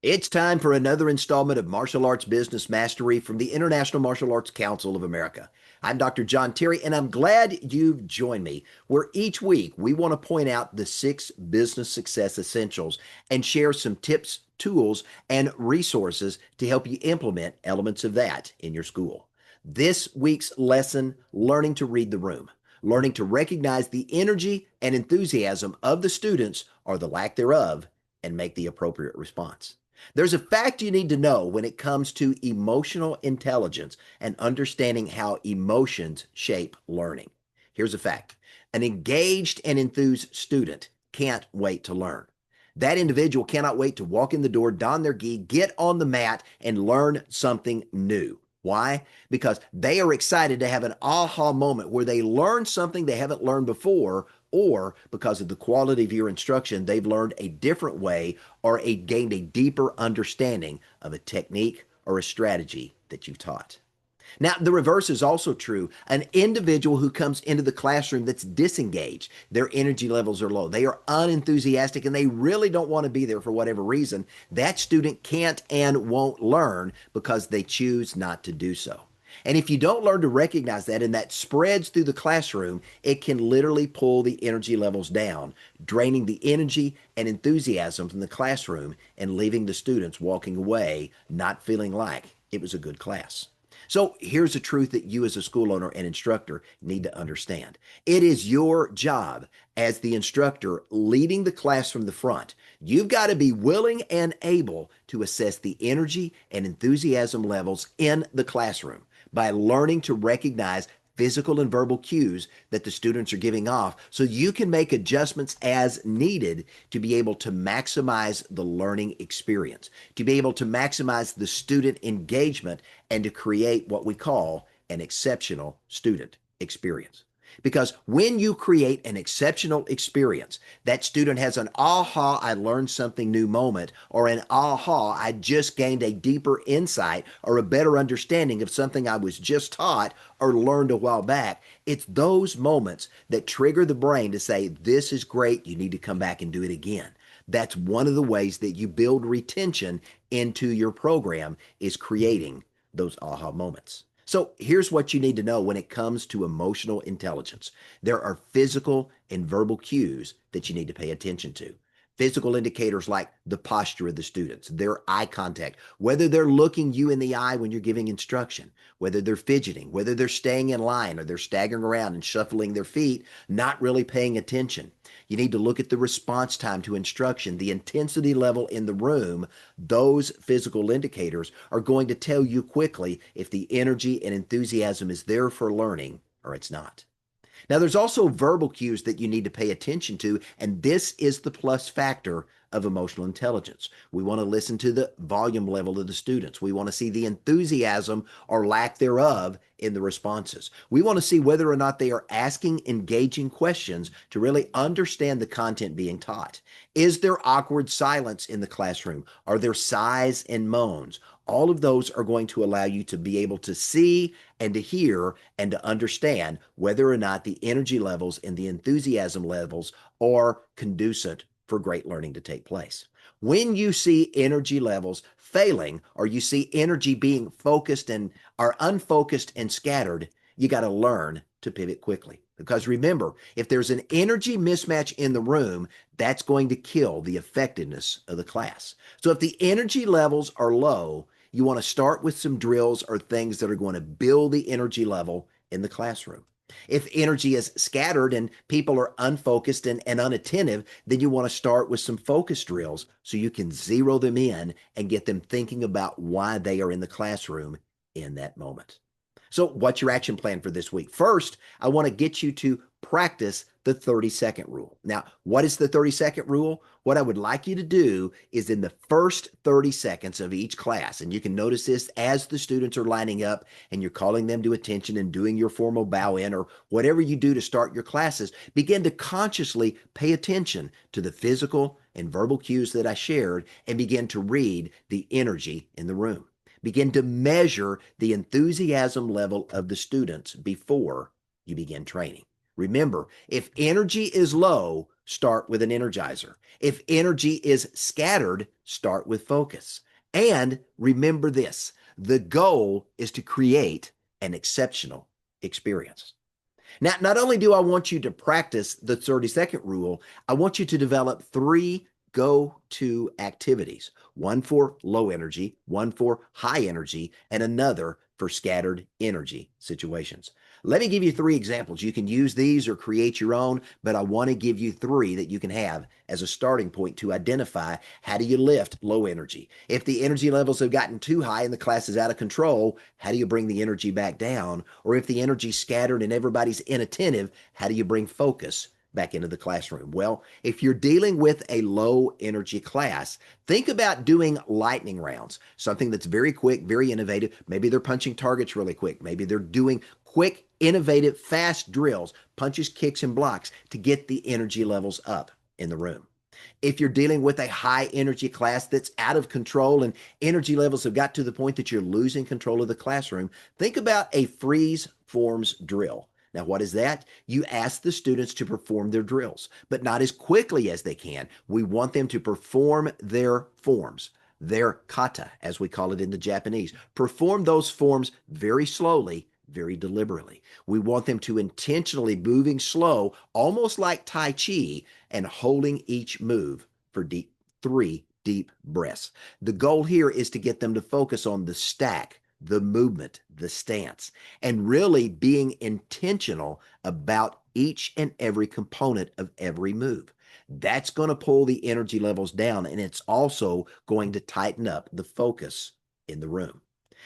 It's time for another installment of Martial Arts Business Mastery from the International Martial Arts Council of America. I'm Dr. John Terry, and I'm glad you've joined me, where each week we want to point out the 6 business success essentials and share some tips, tools, and resources to help you implement elements of that in your school. This week's lesson, learning to read the room, learning to recognize the energy and enthusiasm of the students or the lack thereof, and make the appropriate response. There's a fact you need to know when it comes to emotional intelligence and understanding how emotions shape learning. Here's a fact. An engaged and enthused student can't wait to learn. That individual cannot wait to walk in the door, don their gi, get on the mat, and learn something new. Why? Because they are excited to have an aha moment where they learn something they haven't learned before, or because of the quality of your instruction, they've learned a different way or gained a deeper understanding of a technique or a strategy that you've taught. Now, the reverse is also true. An individual who comes into the classroom that's disengaged, their energy levels are low, they are unenthusiastic, and they really don't want to be there for whatever reason, that student can't and won't learn because they choose not to do so. And if you don't learn to recognize that and that spreads through the classroom, it can literally pull the energy levels down, draining the energy and enthusiasm from the classroom and leaving the students walking away not feeling like it was a good class. So here's a truth that you as a school owner and instructor need to understand. It is your job as the instructor leading the class from the front. You've got to be willing and able to assess the energy and enthusiasm levels in the classroom by learning to recognize physical and verbal cues that the students are giving off so you can make adjustments as needed to be able to maximize the learning experience, to be able to maximize the student engagement, and to create what we call an exceptional student experience. Because when you create an exceptional experience, that student has an aha, I learned something new moment, or an aha, I just gained a deeper insight or a better understanding of something I was just taught or learned a while back. It's those moments that trigger the brain to say, this is great, you need to come back and do it again. That's one of the ways that you build retention into your program, is creating those aha moments. So here's what you need to know when it comes to emotional intelligence. There are physical and verbal cues that you need to pay attention to. Physical indicators like the posture of the students, their eye contact, whether they're looking you in the eye when you're giving instruction, whether they're fidgeting, whether they're staying in line or they're staggering around and shuffling their feet, not really paying attention. You need to look at the response time to instruction, the intensity level in the room. Those physical indicators are going to tell you quickly if the energy and enthusiasm is there for learning or it's not. Now, there's also verbal cues that you need to pay attention to, and this is the plus factor of emotional intelligence. We want to listen to the volume level of the students. We want to see the enthusiasm or lack thereof in the responses. We want to see whether or not they are asking engaging questions to really understand the content being taught. Is there awkward silence in the classroom? Are there sighs and moans? All of those are going to allow you to be able to see and to hear and to understand whether or not the energy levels and the enthusiasm levels are conducive for great learning to take place. When you see energy levels failing, or you see energy being focused and are unfocused and scattered, you got to learn to pivot quickly. Because remember, if there's an energy mismatch in the room, that's going to kill the effectiveness of the class. So if the energy levels are low, you want to start with some drills or things that are going to build the energy level in the classroom. If energy is scattered and people are unfocused and unattentive, then you want to start with some focus drills so you can zero them in and get them thinking about why they are in the classroom in that moment. So what's your action plan for this week? First, I want to get you to practice the 30-second rule. Now, what is the 30-second rule? What I would like you to do is in the first 30 seconds of each class, and you can notice this as the students are lining up and you're calling them to attention and doing your formal bow in or whatever you do to start your classes, begin to consciously pay attention to the physical and verbal cues that I shared and begin to read the energy in the room. Begin to measure the enthusiasm level of the students before you begin training. Remember, if energy is low, start with an energizer. If energy is scattered, start with focus. And remember this, the goal is to create an exceptional experience. Now, not only do I want you to practice the 30-second rule, I want you to develop three go-to activities, one for low energy, one for high energy, and another for scattered energy situations. Let me give you three examples. You can use these or create your own, but I want to give you three that you can have as a starting point to identify how do you lift low energy. If the energy levels have gotten too high and the class is out of control, how do you bring the energy back down? Or if the energy's scattered and everybody's inattentive, how do you bring focus back into the classroom? Well, if you're dealing with a low energy class, think about doing lightning rounds, something that's very quick, very innovative. Maybe they're punching targets really quick. Maybe they're doing quick, innovative, fast drills, punches, kicks, and blocks to get the energy levels up in the room. If you're dealing with a high energy class that's out of control and energy levels have got to the point that you're losing control of the classroom, think about a freeze forms drill. Now, what is that? You ask the students to perform their drills, but not as quickly as they can. We want them to perform their forms, their kata, as we call it in the Japanese. Perform those forms very slowly, very deliberately. We want them to intentionally moving slow, almost like Tai Chi, and holding each move for three deep breaths. The goal here is to get them to focus on the stack, the movement, the stance, and really being intentional about each and every component of every move. That's going to pull the energy levels down, and it's also going to tighten up the focus in the room.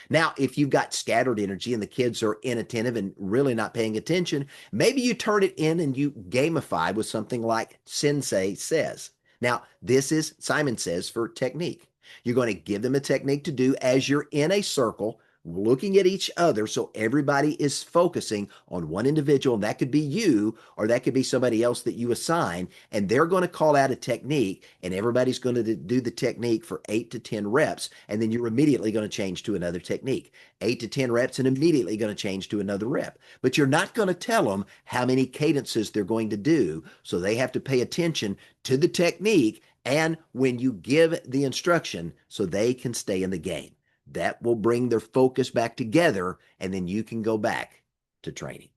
Now, if you've got scattered energy and the kids are inattentive and really not paying attention, maybe you turn it in and you gamify with something like Sensei Says. Now, this is Simon Says for technique. You're going to give them a technique to do as you're in a circle, looking at each other so everybody is focusing on one individual, and that could be you or that could be somebody else that you assign, and they're going to call out a technique and everybody's going to do the technique for 8 to 10 reps, and then you're immediately going to change to another technique. 8 to 10 reps and immediately going to change to another rep. But you're not going to tell them how many cadences they're going to do, so they have to pay attention to the technique and when you give the instruction so they can stay in the game. That will bring their focus back together, and then you can go back to training.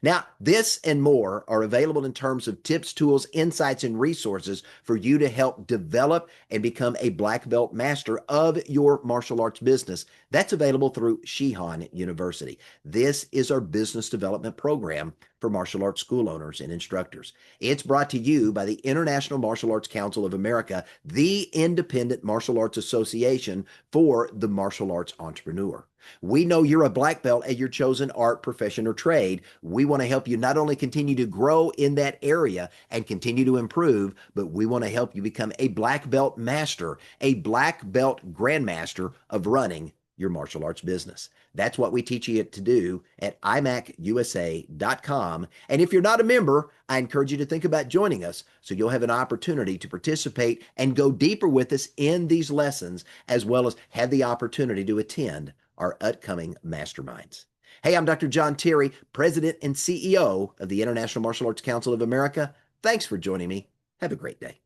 Now, this and more are available in terms of tips, tools, insights, and resources for you to help develop and become a black belt master of your martial arts business. That's available through Shihan University. This is our business development program for martial arts school owners and instructors. It's brought to you by the International Martial Arts Council of America, the independent martial arts association for the martial arts entrepreneur. We know you're a black belt at your chosen art, profession, or trade. We want to help you not only continue to grow in that area and continue to improve, but we want to help you become a black belt master, a black belt grandmaster of running your martial arts business. That's what we teach you to do at imacusa.com. And if you're not a member, I encourage you to think about joining us so you'll have an opportunity to participate and go deeper with us in these lessons, as well as have the opportunity to attend our upcoming masterminds. Hey, I'm Dr. John Terry, President and CEO of the International Martial Arts Council of America. Thanks for joining me. Have a great day.